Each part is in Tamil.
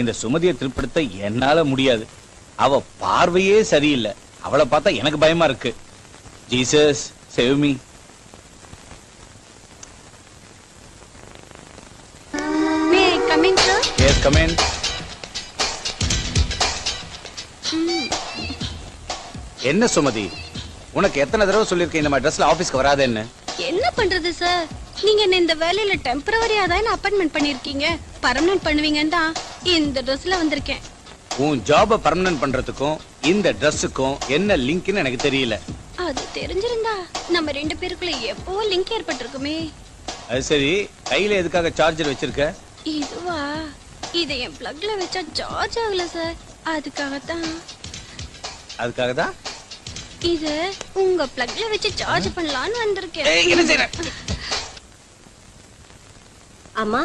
இந்த சுமதியை திருப்படுத்த என்னால முடியாது. அவ பார்வையே சரியில்லை. அவளை பார்த்தா எனக்கு பயமா இருக்கு. Jesus save me. May I come in, sir? Yes, come in. என்ன சுமதி, உனக்கு எத்தனை தடவை சொல்லிருக்கேன் இந்த மாதிரி ட்ரெஸ்ல ஆபீஸ்க்கு வராதேன்னு? என்ன பண்றது சார், நீங்க என்ன இந்த வேலையில டெம்பரவரியா தான் அப்பாயின்மெண்ட் பண்ணிருக்கீங்க. பர்மனன்ட் பண்ணுவீங்கன்னு தான் இந்த ட்ரெஸ்ல வந்திருக்கேன். உன் ஜாப பர்மனன்ட் பண்றதுக்கும் இந்த ட்ரெஸ்ஸுக்கும் என்ன லிங்க்னு எனக்கு தெரியல. அது தெரிஞ்சிருந்தா நம்ம ரெண்டு பேருக்குள்ள எப்போ லிங்க் ஏற்பட்டிருக்குமே. அது சரி, கையில எதுக்காக சார்ஜர் வச்சிருக்க? இதுவா, இதை என் பிளக்ல வச்சா சார்ஜ் ஆகல சார், அதுக்காகத்தான். அதுக்காகதான் இது உங்க பிளக்ல வச்சு சார்ஜ் பண்ணலாம்னு வந்திருக்கேன். என்ன செய்ற? அம்மா,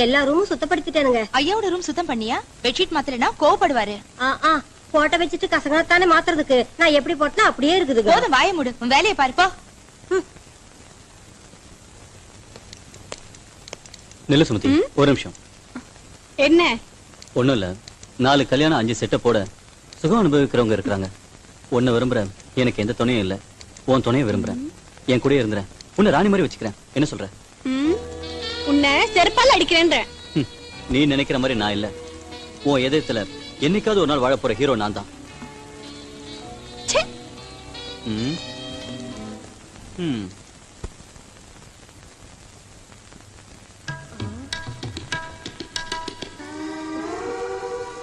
எல்லா ரூமும் சுத்தப்படுத்திட்டேனுங்க. ஐயாவோட ரூம் சுத்தம் பண்ணியா? பெட்ஷீட் மாத்தலனா கோவப்படுவாரு. போட்ட வச்சுட்டு கசங்கத்தானே மாத்துறதுக்கு நான் எப்படி போட்டா அப்படியே இருக்குது. போதும், வாய மூடு, உன் வேலையை பாருப்பா. நில்லு சுமதி, ஒரு நிமிஷம். என்ன? ஒண்ணும் இல்ல, 4 கல்யாணம் 5 செட்ட போட சுகம் அனுபவிக்கிறவங்க இருக்காங்க. உன்னை விரும்புறேன், எனக்கு எந்த துணையும் இல்ல. உன் துணையை விரும்புறேன், என் கூட இருந்துறேன், உன்னை ராணி மாதிரி வச்சுக்கிறேன். என்ன சொல்ற? உன்னை செருப்பால் அடிக்கிறேன்ற. நீ நினைக்கிற மாதிரி நான் இல்ல. உன் இதயத்துல என்னைக்காவது ஒரு நாள் வாழ போற ஹீரோ நான் தான்.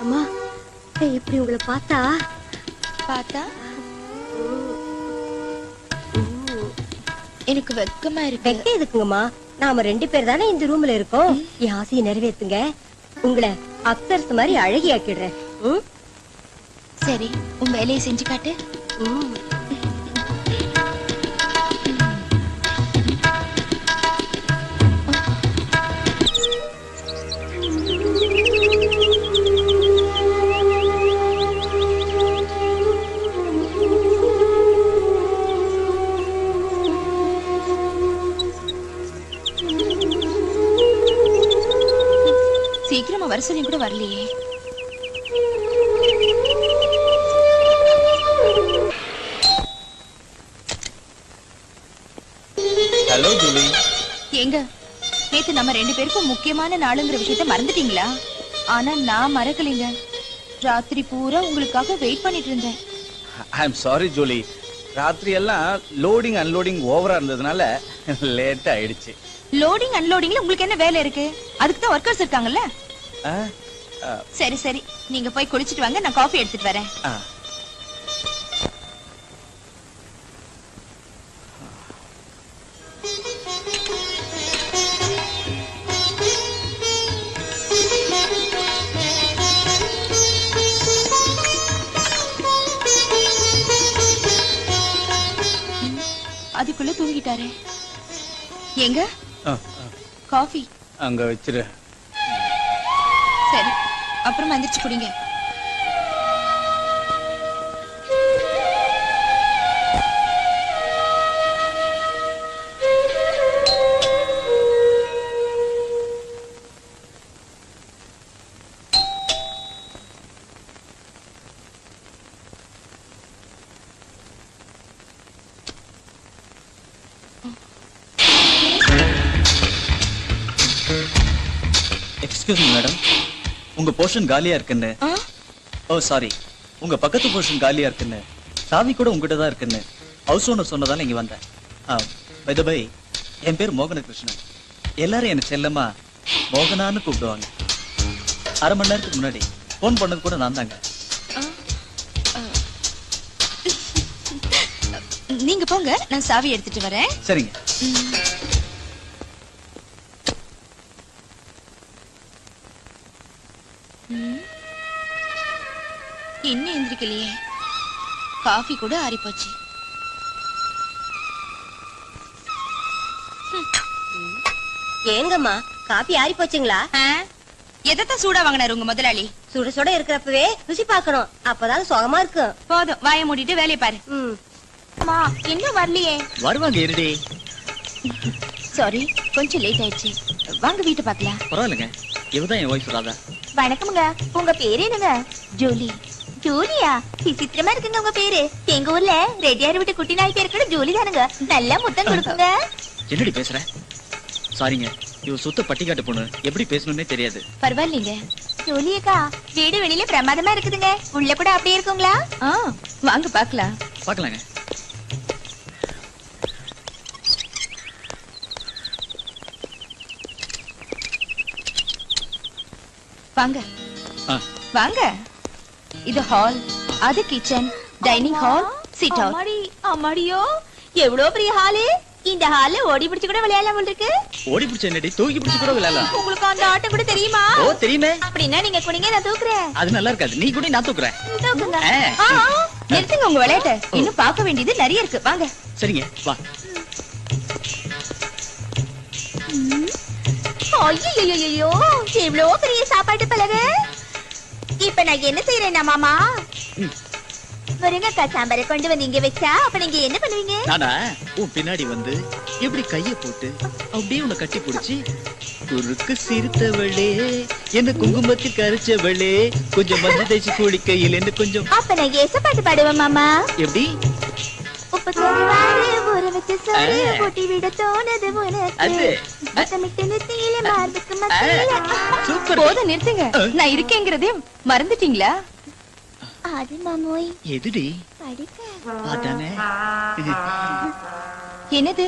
அம்மா, இப்படி உங்களை பார்த்தா எனக்கு வெக்கமா இருக்கு. வெக்க எதுக்குங்கம்மா? நாம 2 பேர் தானே இந்த ரூம்ல இருக்கோம். என் ஆசையை நிறைவேத்துங்க. உங்களை அக்டர்ஸ் மாதிரி அழகியாக்கிடுறேன். சரி, உன் வேலையை செஞ்சு காட்டு. சீக்கிரமா வர சொல்லி கூட வரலையே. Hello Julie. எங்க நேத்து நம்ம 2 பேருக்கும் முக்கியமான நாளுங்கிற விஷயத்தை மறந்துட்டீங்களா? ஆனா நான் மறக்கலைங்க. ராத்திரி பூரா உங்களுக்காக வெயிட் பண்ணிட்டு இருந்தேன். ஐ அம் சாரி ஜூலி, ராத்திரி எல்லாம் லோடிங் அன்லோடிங் ஓவரா இருந்ததுனால லேட் ஆயிடுச்சு. லோடிங் அன்லோடிங்ல உங்களுக்கு என்ன வேலை இருக்கு? அதுக்கு தான் வர்க்கர்ஸ் இருக்காங்கல்ல. சரி சரி, நீங்க போய் குளிச்சிட்டு வாங்க, நான் காஃபி எடுத்துட்டு வரேன். அதுக்குள்ள தூங்கிட்டாரே. எங்க காஃபி? அங்க வச்சிரு. சரி, அப்புறமா எந்திரிச்சு குடிங்க. எக்ஸ்கியூஸ் மீ மேடம், உங்க போர்ஷன் காலியா இருக்குன்னு. ஓ சாரி, உங்க பக்கத்து போர்ஷன் காலியா இருக்குன்னு, சாவி கூட உங்ககிட்ட தான் இருக்குன்னு ஹவுஸ் ஓனர் சொன்னதால இங்க வந்தேன். பை தி பை, என் பேர் மோகன கிருஷ்ணன். எல்லாரும் என்ன செல்லமா மோகனான்னு கூப்பிடுவாங்க. அரை மணி நேரத்துக்கு முன்னாடி போன் பண்ணது கூட நான் தாங்க. நீங்க போங்க, நான் சாவி எடுத்துட்டு வரேன். சரிங்க. இன்னும் எந்திரிக்கலையே. காஃபி கூட ஆறி போச்சு. ஏங்கம்மா, காபி ஆறி போச்சுங்களா? எதத்தான் சூடா வாங்கினாரு உங்க முதலாளி? சுட சுட இருக்கிறப்பவே ருசி பார்க்கணும், அப்பதான் சுகமா இருக்கும். போதும், வாயை மூடிட்டு வேலையை பாரு. இன்னும் வரலையே. வருவாங்க, இருடி. சாரி, கொஞ்சம் லேட் ஆயிடுச்சு. வாங்க வீட்டு பார்க்கலாம். பரவாயில்லைங்க, இவதான் என் ஒய்ஃப் ராதா. வணக்கமுங்க. உங்க பேரு என்னங்க? ஜூலி. ஜூலியா? விசித்திரமா இருக்குங்க உங்க பேரு. எங்க ஊர்ல ரெட்டியார் வீட்டு குட்டி நாய் பேரு கூட ஜூலி தானுங்க. நல்லா முத்தம் கொடுக்குங்க. என்னடி பேசுற? சாரிங்க, இவ சுத்த பட்டிக்காட்டு பொண்ணு, எப்படி பேசணும்னே தெரியாது. பரவாயில்லைங்க. ஜூலி அக்கா, வீடு வெளியில பிரமாதமா இருக்குதுங்க. உள்ள கூட அப்படியே இருக்குங்களா? வாங்க பாக்கலாம். பாக்கலாங்க. வாங்க ஆ, வாங்க. இது ஹால், அது kitchen, dining hall, sit out. அம்மாடி அம்மாடியோ, எவ்வளவு பெரிய ஹாலு. இந்த ஹால்ல ஓடி பிடிச்சு கூட விளையாடலாம் போல இருக்கு. ஓடி பிடிச்ச என்னடி, தூக்கி பிடிச்சு கூட விளையாடலாம். உங்களுக்கு அந்த ஆட்டம் கூட தெரியுமா? ஓ தெரியுமே. அப்படின்னா நீங்க குடிங்க, நான் தூக்குறேன். அது நல்லா இருக்காது, நீ கூட நான் தூக்குறேன். தூக்குங்க. நிறுத்துங்க உங்க விளையாட்ட. இன்னும் பார்க்க வேண்டியது நிறைய இருக்கு. வாங்க. சரிங்க, வா. ஐயோ, எவ்வளவு பெரிய சாப்பாட்டு பலகை. இப்ப நான் என்ன செய்யறேன்னா மாமா, முருங்கக்காய் சாம்பாரை கொண்டு வந்து இங்க வச்சா அப்ப நீங்க என்ன பண்ணுவீங்க? நானா உன் பின்னாடி வந்து எப்படி கைய போட்டு அப்படியே உன்னை கட்டி பிடிச்சி, குறுக்கு சிரித்தவளே, என்ன குங்குமத்தில் கரைச்சவளே, கொஞ்சம் மஞ்சள் தேய்ச்சி குளிக்கையில் என்ன கொஞ்சம். அப்ப நான் ஏச பாட்டு பாடுவேன் மாமா. எப்படி? உப்பு சொல்லுவாரு, ஊற வச்சு சொல்லி போட்டி விட தோணுது அது. உனக்கு. முத்தமிட்டு நெத்தியில மார்புக்கு மத்தியில. சூப்பர். போதும் நிறுத்துங்க. நான் இருக்கேங்கிறதே மறந்துட்டீங்களா? அது மாமோய். எதுடி? படிக்க. அதானே. என்னது?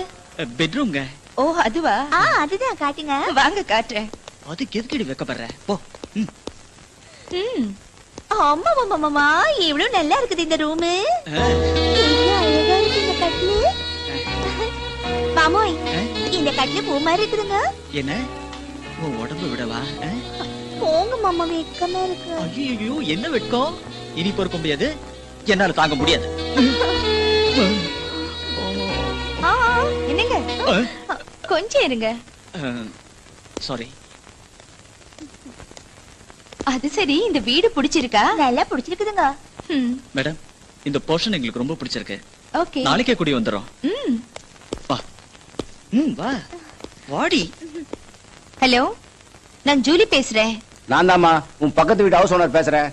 பெட்ரூம்ங்க. ஓ அதுவா? அதுதான் காட்டுங்க. வாங்க காட்டுறேன். அதுக்கு எதுக்கடி வைக்கப்படுற? போ. ஆமா மாமா மாமா, இவ்வளவு நல்லா இருக்குது இந்த ரூம். அழகா இருக்கு இந்த கட்டிலு. மாமோய், இந்த கட்டிலு பூ மாதிரி இருக்குதுங்க. என்ன உன் உடம்பு விடவா? போங்க மாமா, வெக்கமா இருக்கு. ஐயோ, என்ன வெட்கம். இனி பொறுக்க முடியாது, என்னால தாங்க முடியாது. என்னங்க, கொஞ்சம் இருங்க. சாரி. அது சரி, இந்த வீடு பிடிச்சிருக்கா? நல்லா பிடிச்சிருக்குதுங்க. மேடம், இந்த போர்ஷன் எங்களுக்கு ரொம்ப பிடிச்சிருக்கு. ஓகே, நாளைக்கே கூடி வந்துரும். வா. வா. வாடி. ஹலோ, நான் ஜூலி பேசுறேன். நான் தாம்மா உன் பக்கத்து வீட்டு ஹவுஸ் ஓனர் பேசுறேன்.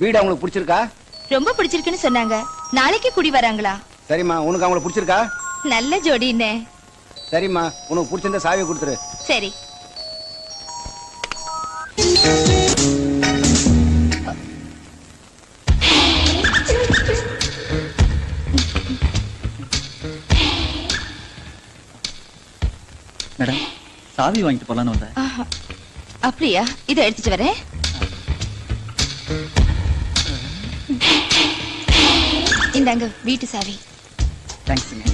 வீடு அவங்களுக்கு பிடிச்சிருக்கா? ரொம்ப பிடிச்சிருக்குன்னு சொன்னாங்க. நாளைக்கு குடி வராங்களா? சரிம்மா, உனக்கு அவங்களை பிடிச்சிருக்கா? நல்ல ஜோடின்னு. சரிம்மா, உனக்கு பிடிச்சிருந்த சாவியை கொடுத்துரு. சரி. மேடம், சாவி வாங்கிட்டு போலான்னு வந்தேன். அப்படியா? இதை எடுத்துட்டு வரேன். இந்தாங்க வீட்டு சாவி. தேங்க்ஸுங்க.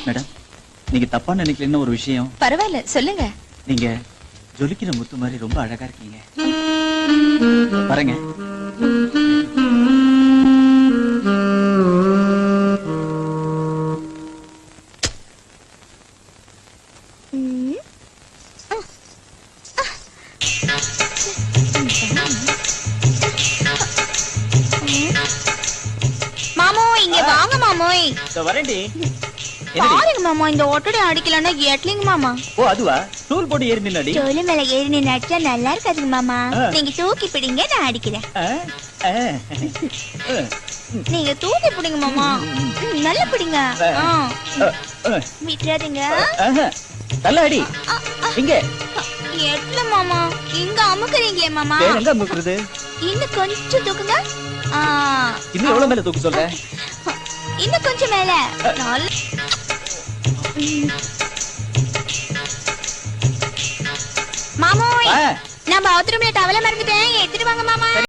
மேடம், நீங்க தப்பா நினைக்கலன்னு ஒரு விஷயம். பரவாயில்ல, சொல்லுங்க. நீங்க ஜொலிக்கிற முத்து மாதிரி ரொம்ப அழகா இருக்கீங்க. பாருங்க. மாமோ, இங்க வாங்க மாமோய். வரேன்டி. பாருங்க மாமா, இந்த ஒட்டடை அடிக்கலன்னா எட்லிங்க மாமா. ஓ அதுவா? டூல் போட்டு ஏறி நின்னாடி. ஜோலி மேல ஏறி நின்னு அடிச்சா நல்லா இருக்காதுங்க மாமா. நீங்க தூக்கி பிடிங்க, நான் அடிக்கிறேன். நீங்க தூக்கி பிடிங்க மாமா. நல்லா பிடிங்க. விட்டுறாதீங்க. தள்ளாடி. இங்க. எட்ல மாமா, இங்க அமுக்குறீங்களே மாமா. வேற எங்க அமுக்குறது? இன்னும் கொஞ்சம் தூக்குங்க. இன்னும் எவ்வளவு மேல தூக்கு சொல்ற? இன்னும் கொஞ்சம் மேல. மாமோய், நான் பாத்ரூம்ல டவல மறந்துட்டேன், எடுத்துட்டு வாங்க மாமா.